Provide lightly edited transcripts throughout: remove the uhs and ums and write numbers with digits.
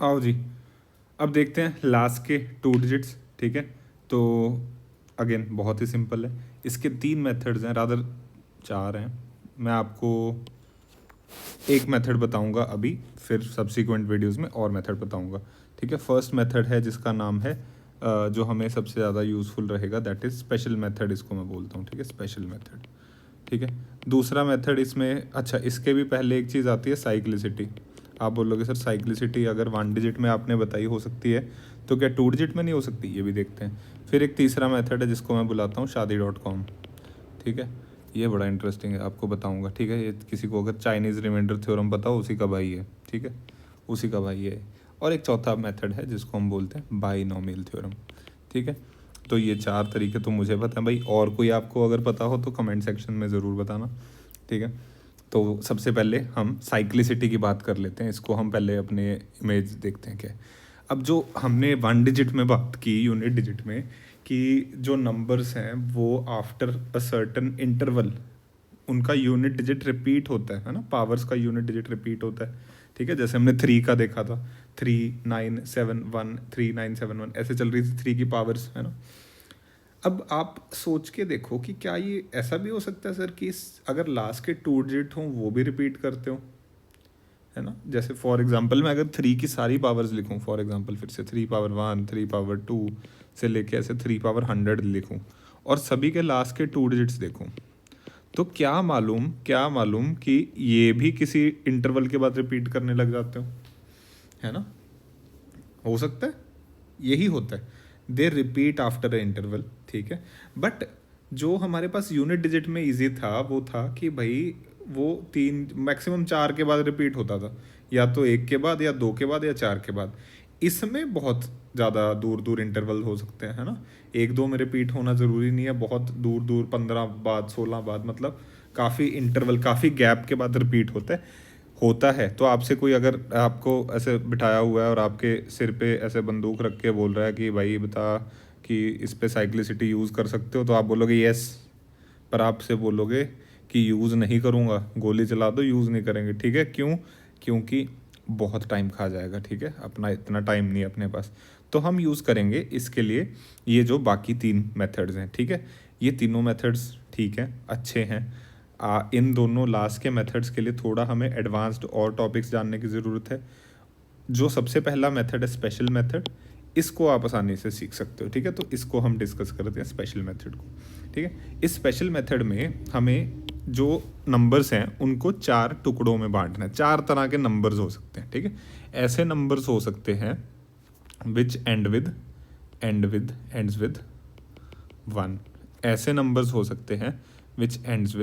आओ जी, अब देखते हैं लास्ट के 2 डिजिट्स। ठीक है, तो अगेन बहुत ही सिंपल है। इसके 3 मेथड्स हैं, रादर 4 हैं। मैं आपको एक मेथड बताऊंगा अभी, फिर सब्सिक्वेंट वीडियोस में और मेथड बताऊंगा। ठीक है, फर्स्ट मेथड है जिसका नाम है जो हमें सबसे ज़्यादा यूज़फुल रहेगा, दैट इज़ स्पेशल मेथड, इसको मैं बोलता हूँ। ठीक है, स्पेशल मेथड। ठीक है, दूसरा मेथड इसमें, अच्छा इसके भी पहले एक चीज़ आती है साइक्लिसिटी। आप बोलोगे सर साइक्लिसिटी अगर 1 डिजिट में आपने बताई हो सकती है तो क्या 2 डिजिट में नहीं हो सकती, ये भी देखते हैं। फिर एक तीसरा मेथड है जिसको मैं बुलाता हूँ शादी.com। ठीक है, ये बड़ा इंटरेस्टिंग है, आपको बताऊंगा। ठीक है, ये किसी को अगर चाइनीज़ रिमाइंडर थ्योरम पता हो, उसी का भाई है। ठीक है, उसी का भाई है। और एक चौथा मेथड है जिसको हम बोलते हैं बाइनोमियल थ्योरम। ठीक है, तो ये 4 तरीके तो मुझे पता है भाई, और कोई आपको अगर पता हो तो कमेंट सेक्शन में ज़रूर बताना। ठीक है, तो सबसे पहले हम साइक्लिसिटी की बात कर लेते हैं। इसको हम पहले अपने इमेज देखते हैं क्या है। अब जो हमने 1 डिजिट में बात की, यूनिट डिजिट में, कि जो नंबर्स हैं वो आफ्टर अ सर्टन इंटरवल उनका यूनिट डिजिट रिपीट होता है ना, पावर्स का यूनिट डिजिट रिपीट होता है। ठीक है, जैसे हमने 3 का देखा था, 3971, 3971 ऐसे चल रही थी 3 की पावर्स, है ना। अब आप सोच के देखो कि क्या ये ऐसा भी हो सकता है सर कि अगर लास्ट के 2 डिजिट हों वो भी रिपीट करते हो, है ना। जैसे फॉर एग्जांपल मैं अगर 3 की सारी पावर्स लिखूं, फॉर एग्जांपल फिर से 3 पावर 1, 3 पावर 2 से लेके ऐसे 3 पावर 100 लिखूं, और सभी के लास्ट के 2 डिजिट्स देखूं, तो क्या मालूम कि ये भी किसी इंटरवल के बाद रिपीट करने लग जाते हो, है ना। हो सकता है यही होता है, दे रिपीट आफ्टर अ इंटरवल। ठीक है, बट जो हमारे पास यूनिट डिजिट में इजी था वो था कि भाई वो 3 मैक्सिमम 4 के बाद रिपीट होता था, या तो 1 के बाद या 2 के बाद या 4 के बाद। इसमें बहुत ज़्यादा दूर दूर इंटरवल हो सकते हैं, है ना। 1-2 में रिपीट होना ज़रूरी नहीं है, बहुत दूर दूर 15 बाद 16 बाद, मतलब काफ़ी इंटरवल, काफ़ी गैप के बाद रिपीट होता है। तो आपसे कोई अगर आपको ऐसे बिठाया हुआ है और आपके सिर पे ऐसे बंदूक रख के बोल रहा है कि भाई बता कि इस पे साइक्लिसिटी यूज़ कर सकते हो, तो आप बोलोगे यस, पर आपसे बोलोगे कि यूज़ नहीं करूँगा, गोली चला दो, यूज़ नहीं करेंगे। ठीक है, क्यों? क्योंकि बहुत टाइम खा जाएगा। ठीक है, अपना इतना टाइम नहीं है अपने पास, तो हम यूज़ करेंगे इसके लिए ये जो बाकी 3 मेथड्स हैं। ठीक है, ये तीनों मेथड्स ठीक हैं, अच्छे हैं। इन दोनों लास्ट के मेथड्स के लिए थोड़ा हमें एडवांस्ड और टॉपिक्स जानने की ज़रूरत है। जो सबसे पहला मेथड है स्पेशल मेथड, इसको आप आसानी से सीख सकते हो। ठीक है, तो इसको हम डिस्कस करते हैं स्पेशल मेथड को। ठीक है, इस स्पेशल मेथड में हमें जो नंबर्स हैं उनको 4 टुकड़ों में बांटना है। 4 तरह के नंबर्स हो सकते हैं। ठीक है, ऐसे नंबर्स हो सकते हैं विच एंड्स विद 1। ऐसे नंबर्स हो सकते हैं विच एंड्स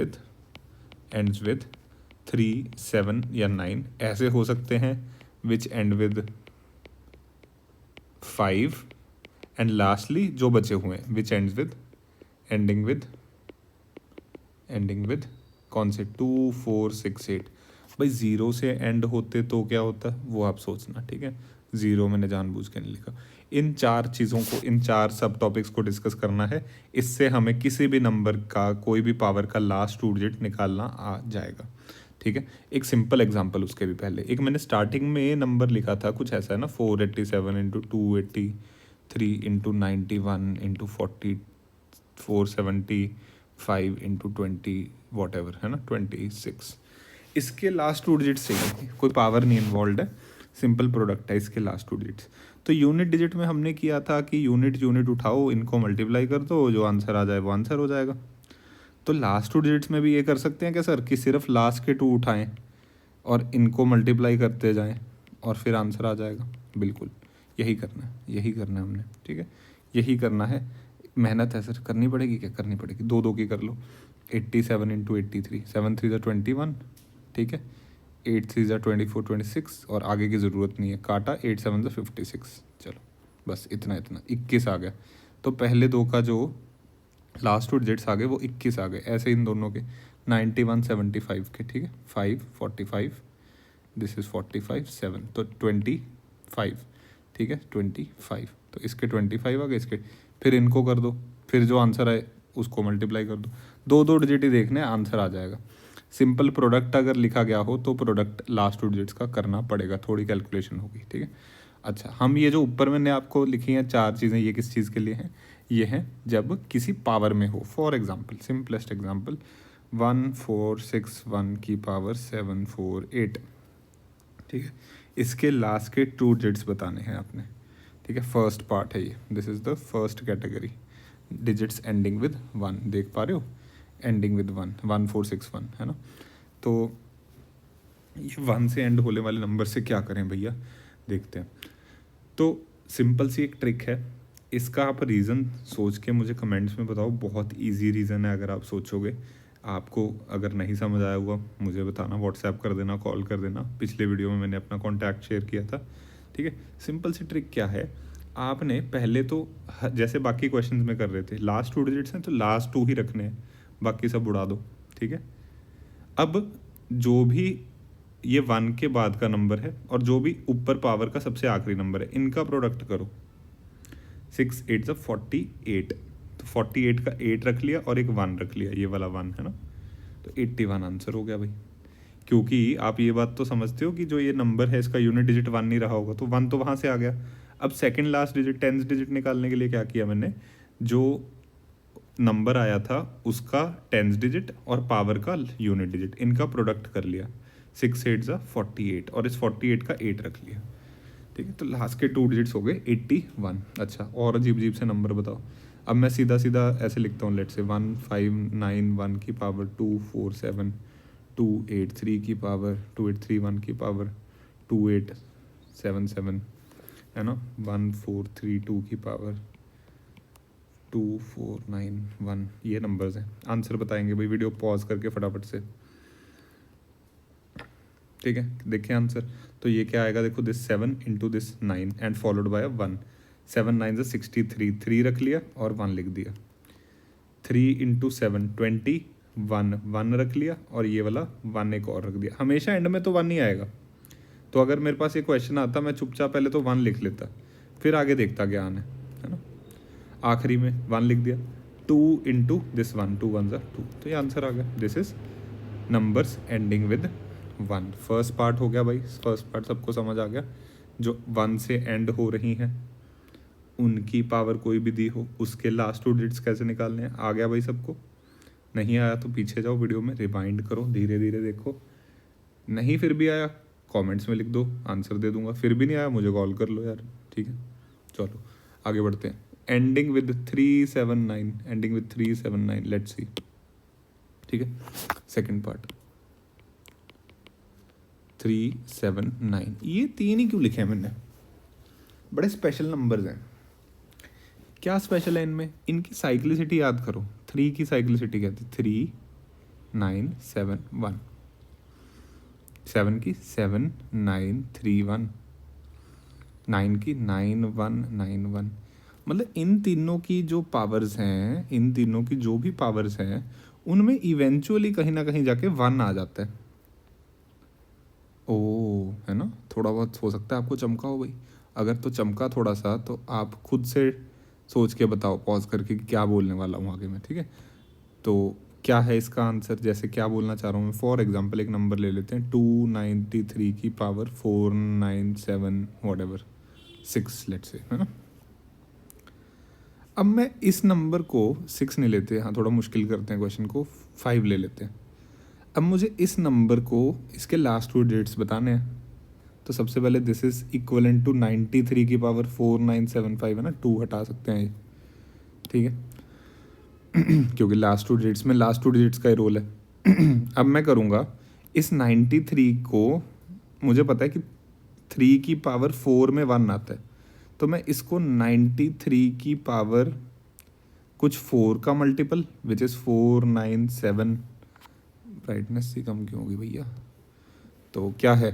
विद 3, 7 या 9। ऐसे हो सकते हैं विच एंड विद 5, एंड लास्टली जो बचे हुए हैं विच एंडिंग विद कौन से 2, 4, 6, 8। भाई 0 से एंड होते तो क्या होता है वो आप सोचना। ठीक है, 0 मैंने जानबूझ के नहीं लिखा। इन 4 चीज़ों को, इन 4 सब टॉपिक्स को डिस्कस करना है। इससे हमें किसी भी नंबर का, कोई भी पावर का लास्ट 2 डिजिट निकालना आ जाएगा। ठीक है, एक सिंपल एग्जांपल उसके भी पहले, एक मैंने स्टार्टिंग में नंबर लिखा था कुछ ऐसा है ना, 487 into 283 into 91 into 40 475 into 20 what ever, है ना, 26। इसके लास्ट 2 डिजिट चाहिए, कोई पावर नहीं इन्वॉल्व है, सिंपल प्रोडक्ट है इसके लास्ट 2 डिजिट्स। तो यूनिट डिजिट में हमने किया था कि यूनिट उठाओ, इनको मल्टीप्लाई कर दो, जो आंसर आ जाए वो आंसर हो जाएगा। तो लास्ट 2 डिजिट्स में भी ये कर सकते हैं क्या सर कि सिर्फ लास्ट के 2 उठाएं और इनको मल्टीप्लाई करते जाएं और फिर आंसर आ जाएगा? बिल्कुल, यही करना है हमने। ठीक है, यही करना है। मेहनत है सर, करनी पड़ेगी, क्या करनी पड़ेगी, 2 2 की कर लो। 87 इंटू 83, 7 3 ज़ा 21। ठीक है, 8 3 ज़ा 24 26, और आगे की ज़रूरत नहीं है, काटा, 8 7 ज़ा 56। चलो बस इतना 21 आ गया। तो पहले 2 का जो लास्ट 2 डिजिट्स आ गए वो 21 आ गए। ऐसे इन दोनों के 91 75 के। ठीक है, 5 45, दिस इज़ 45 7, तो 25। ठीक है, 25, तो इसके 25 आ गए, इसके फिर इनको कर दो, फिर जो आंसर आए उसको मल्टीप्लाई कर दो। 2 2 डिजिट ही देखने, आंसर आ जाएगा। सिंपल प्रोडक्ट अगर लिखा गया हो तो प्रोडक्ट लास्ट 2 डिजिट्स का करना पड़ेगा, थोड़ी कैलकुलेशन होगी। ठीक है, अच्छा, हम ये जो ऊपर मैंने आपको लिखी हैं 4 चीज़ें, ये किस चीज़ के लिए हैं? ये हैं जब किसी पावर में हो। फॉर एग्जांपल, सिंपलेस्ट एग्जांपल 1461 की पावर 748, ठीक है। इसके लास्ट के 2 डिजिट्स बताने हैं आपने, ठीक है। फर्स्ट पार्ट है ये, this is the first category, digits ending with 1, देख पा रहे हो, एंडिंग विद 1, 1461 है ना। तो ये 1 से एंड होने वाले नंबर से क्या करें भैया, देखते हैं। तो सिंपल सी एक ट्रिक है, इसका आप रीज़न सोच के मुझे कमेंट्स में बताओ। बहुत इजी रीज़न है, अगर आप सोचोगे। आपको अगर नहीं समझ आया हुआ मुझे बताना, व्हाट्सएप कर देना, कॉल कर देना। पिछले वीडियो में मैंने अपना कॉन्टैक्ट शेयर किया था, ठीक है। सिंपल सी ट्रिक क्या है, आपने पहले तो जैसे बाकी क्वेश्चंस में कर रहे थे, लास्ट 2 डिजिट्स हैं तो लास्ट 2 ही रखने हैं, बाकी सब उड़ा दो, ठीक है। अब जो भी ये 1 के बाद का नंबर है और जो भी ऊपर पावर का सबसे आखिरी नंबर है, इनका प्रोडक्ट करो। 6 8 ज़ा 48, तो 48 का 8 रख लिया और एक 1 रख लिया, ये वाला 1 है ना, तो 81 आंसर हो गया भाई। क्योंकि आप ये बात तो समझते हो कि जो ये नंबर है इसका यूनिट डिजिट 1 नहीं रहा होगा, तो 1 तो वहाँ से आ गया। अब second last digit, 10th digit निकालने के लिए क्या किया मैंने, जो नंबर आया था उसका 10th डिजिट और पावर का यूनिट डिजिट, इनका प्रोडक्ट कर लिया। 6 8 ज़ा 48 और इस 48 का 8 रख लिया, ठीक है। तो लास्ट के 2 डिजिट्स हो गए 81। अच्छा, और अजीब अजीब से नंबर बताओ। अब मैं सीधा सीधा ऐसे लिखता हूँ, लेट से 1591 की पावर 247, 283 की पावर 2831 की पावर 2877 है ना, 1432 की पावर 2491, ये नंबर्स हैं। आंसर बताएंगे भाई, वीडियो पॉज करके फटाफट से, ठीक है। देखिए आंसर, तो ये क्या आएगा, देखो this 7 into this 9 and followed by 1, 7 9 ज़ा 63, 3 रख लिया और 1 लिख दिया। 3 इंटू 7 21, 1 रख लिया और ये वाला 1 एक और रख दिया। हमेशा एंड में तो 1 नहीं आएगा, तो अगर मेरे पास ये क्वेश्चन आता मैं चुपचाप पहले तो 1 लिख लेता, फिर आगे देखता ज्ञान है ना। आखिरी में 1 लिख दिया। 2 इंटू दिस 1, 2 1 ज़ा 2, तो ये आंसर आ गया। This is numbers ending with 1। First part हो गया भाई, फर्स्ट पार्ट सबको समझ आ गया। जो 1 से एंड हो रही हैं उनकी पावर कोई भी दी हो, उसके लास्ट 2 डिजिट्स कैसे निकालने हैं, आ गया भाई सबको। नहीं आया तो पीछे जाओ वीडियो में, रिवाइंड करो, धीरे धीरे देखो। नहीं फिर भी आया कमेंट्स में लिख दो, आंसर दे दूंगा। फिर भी नहीं आया मुझे कॉल कर लो यार, ठीक है। चलो आगे बढ़ते हैं। Ending with 379, ending with 379, let's see, ठीक है। सेकंड पार्ट 379, ये 3 ही क्यों लिखे हैं मैंने, बड़े स्पेशल नंबर्स हैं। क्या स्पेशल है इनमें, इनकी साइक्लिसिटी याद करो। 3 की साइक्लिसिटी कहते हैं 3 9 7 1, 7 की 7 9 3 1, 9 की 9 1 9 1। मतलब इन तीनों की जो पावर्स हैं, इन तीनों की जो भी पावर्स हैं, उनमें इवेंचुअली कहीं ना कहीं जाके 1 आ जाता है। ओ, है ना, थोड़ा बहुत हो सकता है आपको चमका हो भाई। अगर तो चमका थोड़ा सा तो आप खुद से सोच के बताओ पॉज करके कि क्या बोलने वाला हूँ आगे मैं, ठीक है। तो क्या है इसका आंसर, जैसे क्या बोलना चाह रहा हूँ मैं। फॉर एग्जांपल एक नंबर ले लेते हैं, 293 की पावर 497 व्हाटएवर 6, लेट्स से, है ना। अब मैं इस नंबर को 6 नहीं लेते, हाँ थोड़ा मुश्किल करते हैं क्वेश्चन को, 5 ले लेते हैं। अब मुझे इस नंबर को इसके लास्ट 2 डिजिट्स बताने हैं, तो सबसे पहले दिस इज इक्वलेंट टू 93 की पावर 4975 है ना, 2 हटा सकते हैं ये, ठीक है। क्योंकि लास्ट 2 डिजिट्स में लास्ट 2 डिजिट्स का ही रोल है। अब मैं करूँगा इस 93 को, मुझे पता है कि 3 की पावर 4 में 1 आता है, तो मैं इसको 93 की पावर कुछ 4 का मल्टीपल विच इज़ 497, ब्राइटनेस ही कम क्यों होगी भैया, तो क्या है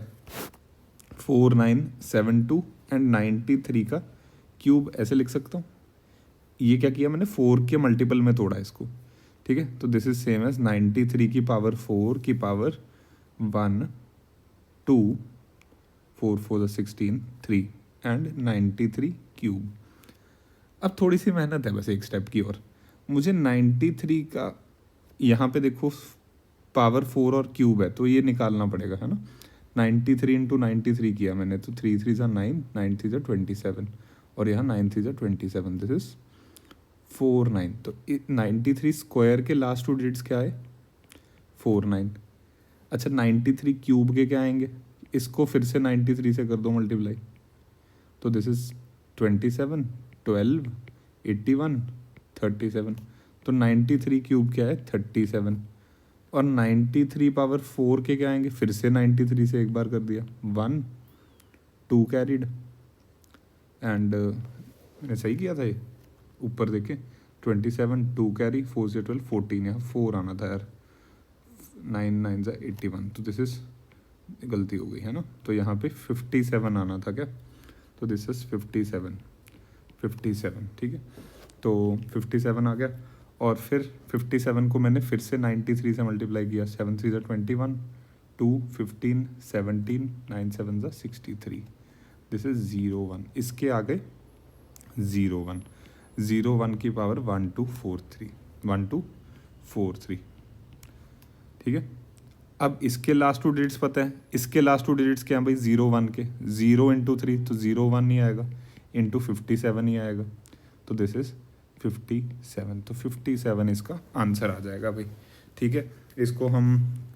4972 एंड 93 का क्यूब ऐसे लिख सकता हूँ। ये क्या किया मैंने, 4 के मल्टीपल में तोड़ा इसको, ठीक है। तो दिस इज सेम एज 93 की पावर 4 की पावर 1 2 4 4 16 3 एंड 93 क्यूब। अब थोड़ी सी मेहनत है बस एक स्टेप की और, मुझे 93 का यहाँ पे देखो पावर 4 और क्यूब है तो ये निकालना पड़ेगा, है ना। 93 इंटू 93 किया मैंने, तो 3 3 ज़ा 9, 9 3 ज़ा 27, और यहाँ 9 3 ज़ा 27, दिस इज 49। तो 93 स्क्वायर के लास्ट 2 डिजिट्स क्या है? 49। अच्छा 93 क्यूब के क्या आएंगे? इसको फिर से 93 से कर दो मल्टीप्लाई, तो दिस इज 27, 12, 81, 37। तो 93 क्यूब क्या है? 37। और 93 पावर 4 के क्या आएंगे? फिर से 93 से एक बार कर दिया, 1, 2 कैरीड, एंड मैंने सही किया था ये, ऊपर देखे 27, 2 कैरी, 4 से 12, 14, यहाँ 4 आना था यार, 9 9 ज़ा 81, तो दिस इज गलती हो गई है ना, तो यहाँ पे 57 आना था क्या, तो दिस इज 57, 57, ठीक है, तो 57 आ गया। और फिर 57 को मैंने फिर से 93 से मल्टीप्लाई किया, 7 3 ज़ा 21, 2 15 17, 9 7 ज़ा 63, दिस इज 0 1, इसके आगे 0 1, 0 1 की पावर 1 2 4 3, 1 2 4 3, ठीक है। अब इसके लास्ट 2 डिजिट्स पता है, इसके लास्ट 2 डिजिट्स क्या है भाई? 0 1 के, 0 इंटू 3 तो 0 1 नहीं आएगा, इंटू 57 ही आएगा, तो दिस इज 57, तो 57 इसका आंसर आ जाएगा भाई, ठीक है। इसको हम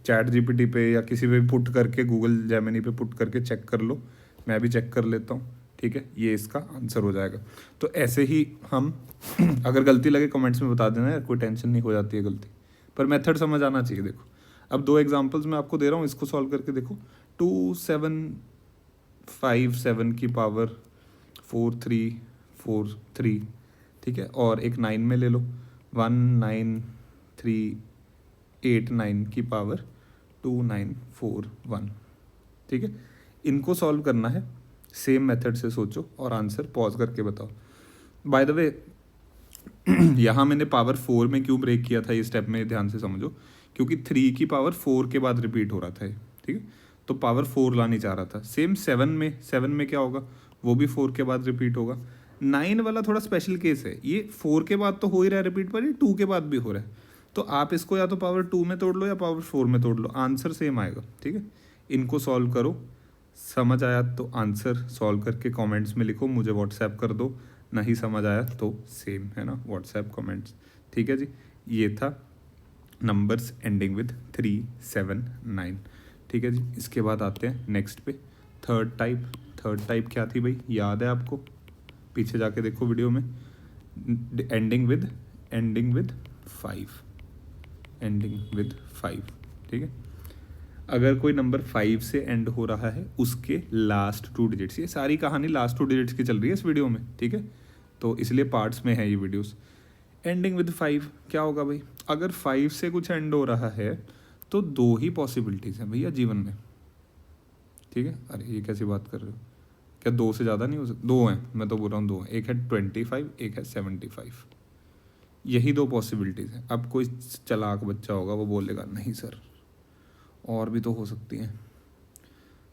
चैट जीपीटी पे या किसी पे पुट करके, गूगल जेमिनी पे पुट करके चेक कर लो, मैं भी चेक कर लेता हूँ, ठीक है, ये इसका आंसर हो जाएगा। तो ऐसे ही हम अगर गलती लगे कमेंट्स में बता देना यार, कोई टेंशन नहीं, हो जाती है गलती, पर मेथड समझ आना चाहिए। देखो अब 2 एग्जांपल्स मैं आपको दे रहा हूँ, इसको सॉल्व करके देखो। 2 7 5 7 की पावर 4 3 4 3, ठीक है, और एक 9 में ले लो, 1 9 3 8 9 की पावर 2 9 4 1, ठीक है। इनको सॉल्व करना है, सेम मेथड से सोचो और आंसर पॉज करके बताओ। बाय द वे यहाँ मैंने पावर 4 में क्यों ब्रेक किया था, ये स्टेप में ध्यान से समझो, क्योंकि 3 की पावर 4 के बाद रिपीट हो रहा था ये, ठीक है, तो पावर 4 लानी चाह रहा था। सेम 7 में क्या होगा, वो भी 4 के बाद रिपीट होगा। 9 वाला थोड़ा स्पेशल केस है, ये 4 के बाद तो हो ही रहा है रिपीट, पर ये 2 के बाद भी हो रहा है, तो आप इसको या तो पावर 2 में तोड़ लो या पावर 4 में तोड़ लो, आंसर सेम आएगा, ठीक है। इनको सॉल्व करो, समझ आया तो आंसर सॉल्व करके कमेंट्स में लिखो, मुझे व्हाट्सएप कर दो, नहीं समझ आया तो सेम है ना, व्हाट्सएप कमेंट्स, ठीक है जी। ये था नंबर्स एंडिंग विद 3 7 9, ठीक है जी। इसके बाद आते हैं नेक्स्ट पे, थर्ड टाइप क्या थी भाई, याद है आपको? पीछे जाके देखो वीडियो में, एंडिंग विद 5, एंडिंग विद 5, ठीक है। अगर कोई नंबर 5 से एंड हो रहा है, उसके लास्ट 2 डिजिट्स, ये सारी कहानी लास्ट 2 डिजिट्स की चल रही है इस वीडियो में, ठीक है, तो इसलिए पार्ट्स में है ये वीडियोस। एंडिंग विद 5 क्या होगा भाई? अगर 5 से कुछ एंड हो रहा है तो 2 ही पॉसिबिलिटीज़ हैं भैया जीवन में, ठीक है। अरे ये कैसी बात कर रहे हो, क्या 2 से ज़्यादा नहीं हो सकते? 2 हैं, मैं तो बोल रहा हूँ 2 हैं, एक है 25, एक है 75, यही 2 पॉसिबिलिटीज़ हैं। अब कोई चालाक बच्चा होगा, वो बोलेगा नहीं सर और भी तो हो सकती हैं,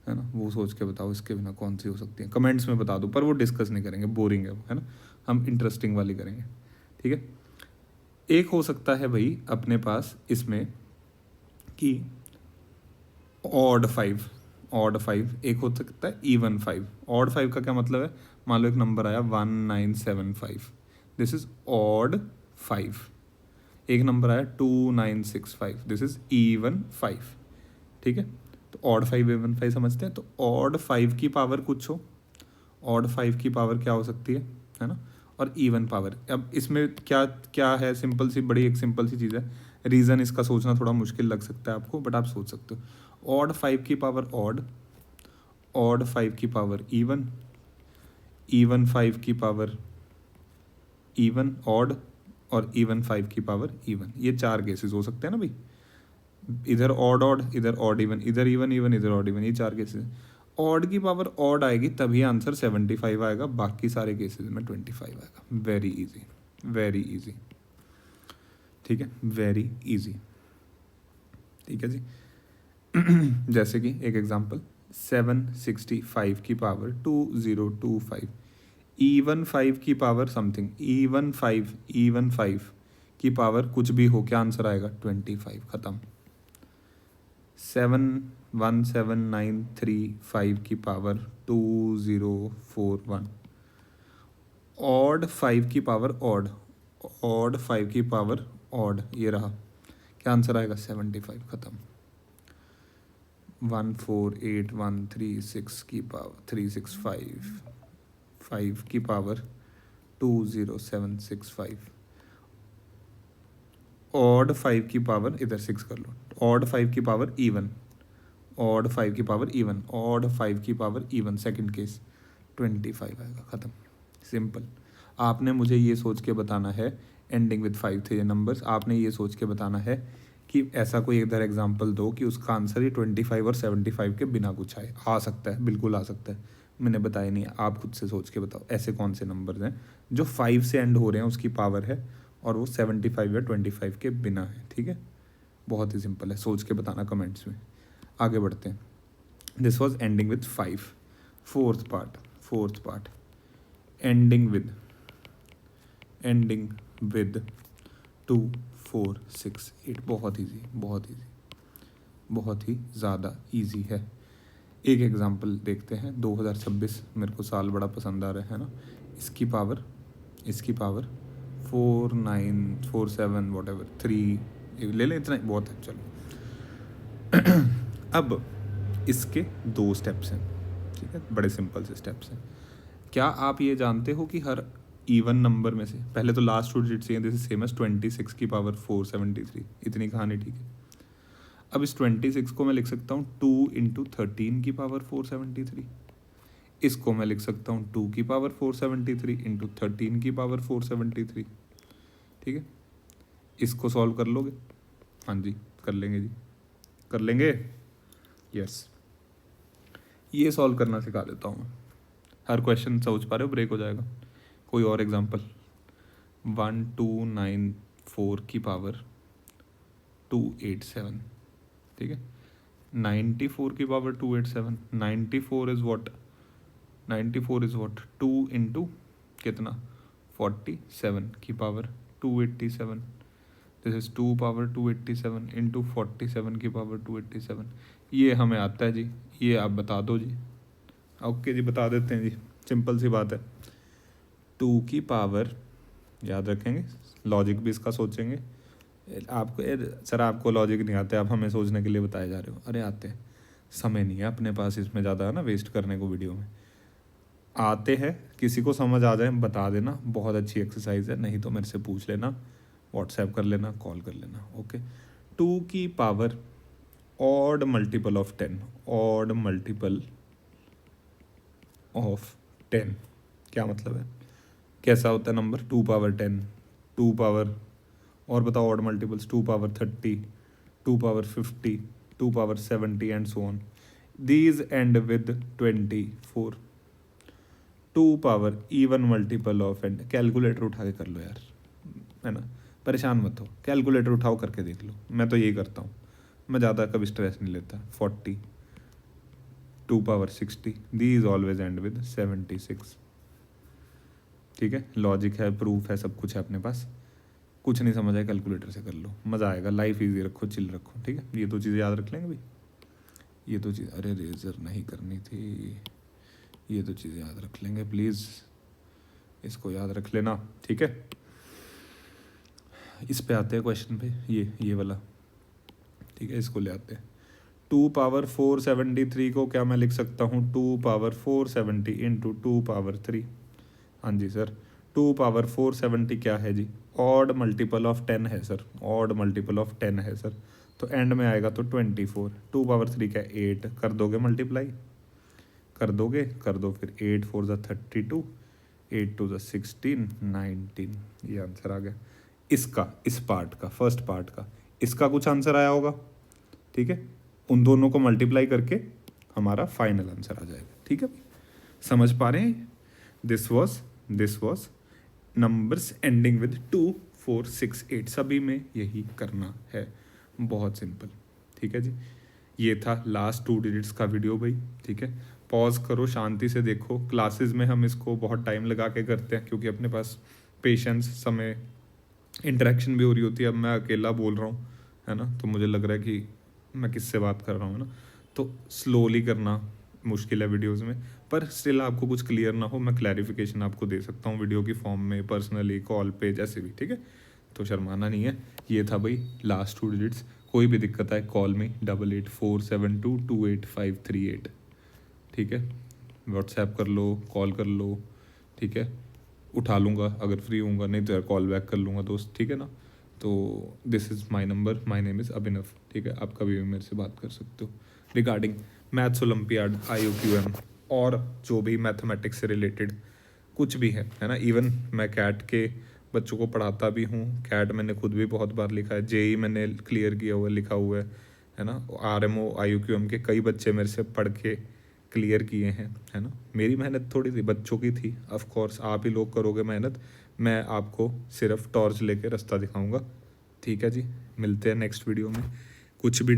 है ना, वो सोच के बताओ इसके बिना कौन सी हो सकती है, कमेंट्स में बता दो, पर वो डिस्कस नहीं करेंगे, बोरिंग है ना, हम इंटरेस्टिंग वाली करेंगे, ठीक है। एक हो सकता है भाई अपने पास इसमें कि ऑड 5, एक हो सकता है इवन 5। ऑड 5 का क्या मतलब है? मान लो एक नंबर आया 1975, दिस इज ऑड 5। एक नंबर आया 2965, दिस इज इवन 5, ठीक है। तो ऑड 5 इवन 5 समझते हैं। तो ऑड 5 की पावर कुछ हो, ऑड 5 की पावर क्या हो सकती है ना, और इवन पावर। अब इसमें क्या क्या है, सिंपल सी, बड़ी एक सिंपल सी चीज़ है, रीज़न इसका सोचना थोड़ा मुश्किल लग सकता है आपको, बट आप सोच सकते हो। ऑड 5 की पावर ऑड, ऑड 5 की पावर इवन, इवन 5 की पावर इवन ऑड, और इवन 5 की पावर इवन। ये 4 केसेस हो सकते हैं ना भाई, इधर ऑड ऑड, इधर ऑड इवन, इधर इवन इवन, इधर ऑड इवन, ये 4 केसेस। ऑड की पावर ऑड आएगी तभी आंसर 75 आएगा, बाकी सारे केसेस में 25 आएगा। वेरी इजी, वेरी इजी, ठीक है, वेरी इजी, ठीक है जी। जैसे कि एक एग्जांपल, 765 की पावर 2025, इवन 5 की पावर समथिंग, इवन 5 की पावर कुछ भी हो, क्या आंसर आएगा? 25, ख़त्म। 7 1793 की पावर 2041, ऑड 5 की पावर ऑड, ऑड 5 की पावर ऑड, ये रहा। क्या आंसर आएगा? 75। ख़त्म। 148,136 की पावर 365, 5 की पावर 20765, ऑड 5 की पावर, इधर 6 कर लो, ऑड 5 की पावर इवन, ऑड 5 की पावर इवन, ऑड 5 की पावर इवन, सेकंड केस 25 आएगा। ख़त्म। सिंपल। आपने मुझे ये सोच के बताना है, एंडिंग विद 5 थे ये नंबर्स, आपने ये सोच के बताना है कि ऐसा कोई इधर एग्जांपल दो कि उसका आंसर ही 25 और 75 के बिना कुछ आए। आ सकता है, बिल्कुल आ सकता है, मैंने बताया नहीं है, आप खुद से सोच के बताओ ऐसे कौन से नंबर्स हैं जो 5 से एंड हो रहे हैं, उसकी पावर है और वो 75 या 25 के बिना है। ठीक है, बहुत ही सिंपल है, सोच के बताना कमेंट्स में। आगे बढ़ते हैं। This was ending with 5। Fourth part ending with 2 4 6 8। बहुत ईजी, बहुत ही ज़्यादा ईजी है। एक एग्जांपल देखते हैं। 2026 मेरे को साल बड़ा पसंद आ रहा है ना। इसकी पावर 4 9 4 7 वॉट एवर 3 ले लें, इतना ही बहुत है। चलो अब इसके 2 स्टेप्स हैं, ठीक है, बड़े सिंपल से स्टेप्स हैं। क्या आप ये जानते हो कि हर इवन नंबर में से पहले तो लास्ट 2 डिजिट चाहिए, जैसे सेम एज 26 की पावर 473, इतनी कहानी, ठीक है। अब इस 26 को मैं लिख सकता हूँ 2 इंटू 13 की पावर 473, इसको मैं लिख सकता हूँ 2 की पावर 473 इंटू 13 की पावर 473, ठीक है। इसको सॉल्व कर लोगे? हाँ जी, कर लेंगे जी, कर लेंगे, यस। ये सॉल्व करना सिखा देता हूँ मैं। हर क्वेश्चन समझ पा रहे हो? ब्रेक हो जाएगा। कोई और एग्जांपल? 1294 की पावर 287, ठीक है। 94 की power 287, 94 is what? 94 is what? 2 into कितना? 47 की power 287। This is 2 power 287 into 47 की पावर 287। ये हमें आता है जी, ये आप बता दो जी। ओके जी, बता देते हैं जी, सिंपल सी बात है। 2 की पावर, याद रखेंगे, लॉजिक भी इसका सोचेंगे। आपको सर आपको लॉजिक नहीं आते, आप हमें सोचने के लिए बताए जा रहे हो। अरे आते हैं, समय नहीं है अपने पास इसमें ज़्यादा ना वेस्ट करने को वीडियो में। आते हैं, किसी को समझ आ जाए बता देना, बहुत अच्छी एक्सरसाइज है, नहीं तो मेरे से पूछ लेना, व्हाट्सएप कर लेना, कॉल कर लेना। ओके। 2 की power odd multiple of 10, odd multiple of 10 क्या मतलब है? कैसा होता है नंबर? 2 पावर 10, 2 पावर, और बताओ odd multiples, 2 power 30, 2 power 50, 2 power 70 and so on. These and with 24। 2 power even multiple of, and calculator उठा के कर लो यार, है ना, परेशान मत हो, कैलकुलेटर उठाओ करके देख लो। मैं तो यही करता हूँ, मैं ज़्यादा कभी स्ट्रेस नहीं लेता। 40, 2 power 60, these always and with 76, ठीक है। लॉजिक है, प्रूफ है, सब कुछ है अपने पास। कुछ नहीं समझ आए कैलकुलेटर से कर लो, मज़ा आएगा। लाइफ इजी रखो, चिल रखो, ठीक है। ये 2 चीज़ें याद रख लेंगे भाई, ये 2 चीज़, अरे रेजर नहीं करनी थी, ये 2 चीज़ें याद रख लेंगे प्लीज़, इसको याद रख लेना, ठीक है। इस पे आते हैं क्वेश्चन पे, ये वाला, ठीक है, इसको ले आते हैं। 2 पावर 473 को क्या मैं लिख सकता हूँ? 2 पावर 470 इंटू 2 पावर 3। हाँ जी सर, 2 पावर 470 क्या है जी? ऑड मल्टीपल ऑफ 10 है सर, ऑड मल्टीपल ऑफ 10 है सर, तो एंड में आएगा तो 24। 2 पावर 3 क्या? 8 कर दोगे मल्टीप्लाई, कर दोगे, कर दो फिर। 8 4 ज़ा 32, 8 2 ज़ा 16, 19, ये आंसर आ गया इसका, इस पार्ट का, फर्स्ट पार्ट का। इसका कुछ आंसर आया होगा, ठीक है। उन दोनों को मल्टीप्लाई करके हमारा फाइनल आंसर आ जाएगा, ठीक है। समझ पा रहे हैं? This was numbers ending with 2 4 6 8, सभी में यही करना है, बहुत सिंपल, ठीक है जी। ये था लास्ट 2 डिजिट्स का वीडियो भाई, ठीक है। पॉज करो, शांति से देखो। क्लासेस में हम इसको बहुत टाइम लगा के करते हैं, क्योंकि अपने पास पेशेंस, समय, इंटरेक्शन भी हो रही होती है। अब मैं अकेला बोल रहा हूँ, है ना, तो मुझे लग रहा है कि मैं किससे बात कर रहा हूँ, है ना। तो स्लोली करना मुश्किल है वीडियोस में, पर स्टिल आपको कुछ क्लियर ना हो मैं क्लैरिफिकेशन आपको दे सकता हूँ वीडियो की फॉर्म में, पर्सनली, कॉल पे, जैसे भी, ठीक है। तो शर्माना नहीं है। ये था भाई लास्ट 2 डिजिट्स। कोई भी दिक्कत आए कॉल मी 8847228538, ठीक है। व्हाट्सएप कर लो, कॉल कर लो, ठीक है। उठा लूँगा अगर फ्री हूँगा, नहीं तो यार कॉल बैक कर लूँगा दोस्त, ठीक है ना। तो this is my number, my name is Abhinav, ठीक है। आप कभी भी मेरे से बात कर सकते हो रिगार्डिंग मैथ्स ओलंपियाड, IOQM और जो भी मैथमेटिक्स से रिलेटेड कुछ भी है ना। इवन मैं कैट के बच्चों को पढ़ाता भी हूँ, कैट मैंने खुद भी बहुत बार लिखा है, JEE मैंने क्लियर किया हुआ है, लिखा हुआ है ना। RMO IOQM के कई बच्चे मेरे से पढ़ के क्लियर किए हैं, है ना। मेरी मेहनत थोड़ी सी बच्चों की थी, ऑफ कोर्स आप ही लोग करोगे मेहनत, मैं आपको सिर्फ टॉर्च लेके रास्ता दिखाऊंगा, ठीक है जी। मिलते हैं नेक्स्ट वीडियो में। कुछ भी